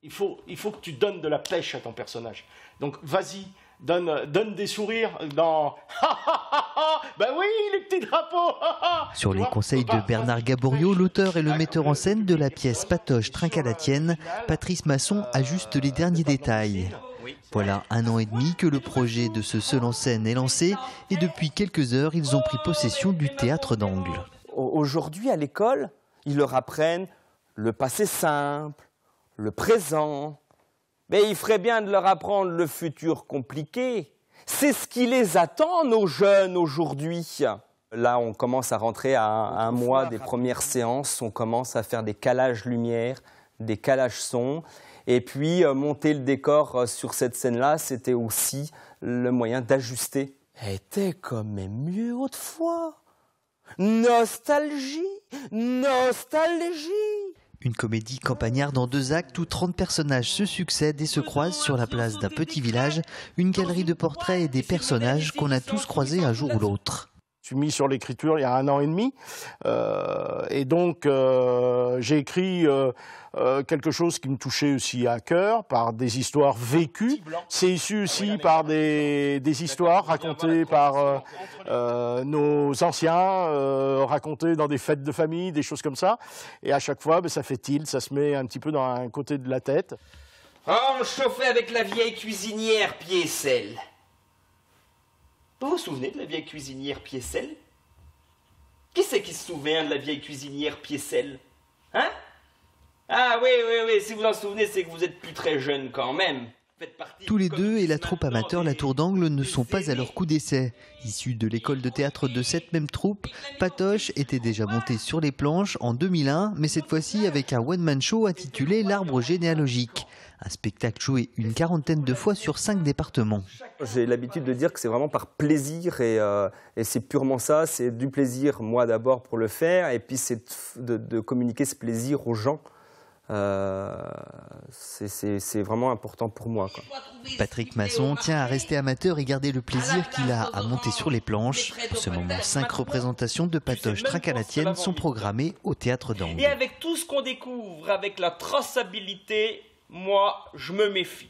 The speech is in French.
Il faut que tu donnes de la pêche à ton personnage. Donc vas-y, donne des sourires dans ben oui, les petits drapeaux. Sur les conseils de Bernard Gaboriau, l'auteur et le metteur en scène de la pièce Patoche trinque à la tienne, Patrice Masson ajuste les derniers détails. Voilà 1 an et demi que le projet de ce seul en scène est lancé et depuis quelques heures, ils ont pris possession du théâtre d'Angle. Aujourd'hui, à l'école, ils leur apprennent le passé simple, le présent, mais il ferait bien de leur apprendre le futur compliqué. C'est ce qui les attend, nos jeunes, aujourd'hui. Là, on commence à rentrer à un mois des premières séances, on commence à faire des calages lumière, des calages son, et puis monter le décor sur cette scène-là, c'était aussi le moyen d'ajuster. Elle était quand même mieux autrefois. Nostalgie, nostalgie. Une comédie campagnarde en 2 actes où 30 personnages se succèdent et se croisent sur la place d'un petit village, une galerie de portraits et des personnages qu'on a tous croisés un jour ou l'autre. Je suis mis sur l'écriture il y a 1 an et demi et donc j'ai écrit quelque chose qui me touchait aussi à cœur par des histoires vécues. C'est issu aussi par des histoires racontées par nos anciens, racontées dans des fêtes de famille, des choses comme ça. Et à chaque fois, ça fait tilt, ça se met un petit peu dans un côté de la tête. On chauffait avec la vieille cuisinière Piécelle. Vous vous souvenez de la vieille cuisinière Piécelle? Qui c'est qui se souvient de la vieille cuisinière Piécelle? Hein? Ah oui, si vous en souvenez, c'est que vous êtes plus très jeune quand même. Tous les deux et la troupe amateur La Tour d'Angle ne sont pas à leur coup d'essai. Issus de l'école de théâtre de cette même troupe, Patoche était déjà monté sur les planches en 2001, mais cette fois-ci avec un one-man show intitulé L'Arbre généalogique. Un spectacle joué une 40aine de fois sur 5 départements. J'ai l'habitude de dire que c'est vraiment par plaisir et c'est purement ça, c'est du plaisir moi d'abord pour le faire et puis c'est de communiquer ce plaisir aux gens. C'est vraiment important pour moi, quoi. Patrick Masson tient à rester amateur et garder le plaisir qu'il a à monter sur les planches. En ce moment, 5 représentations de Patoche trinque à la tienne sont programmées au théâtre d'Angle. Et avec tout ce qu'on découvre, avec la traçabilité, moi, je me méfie.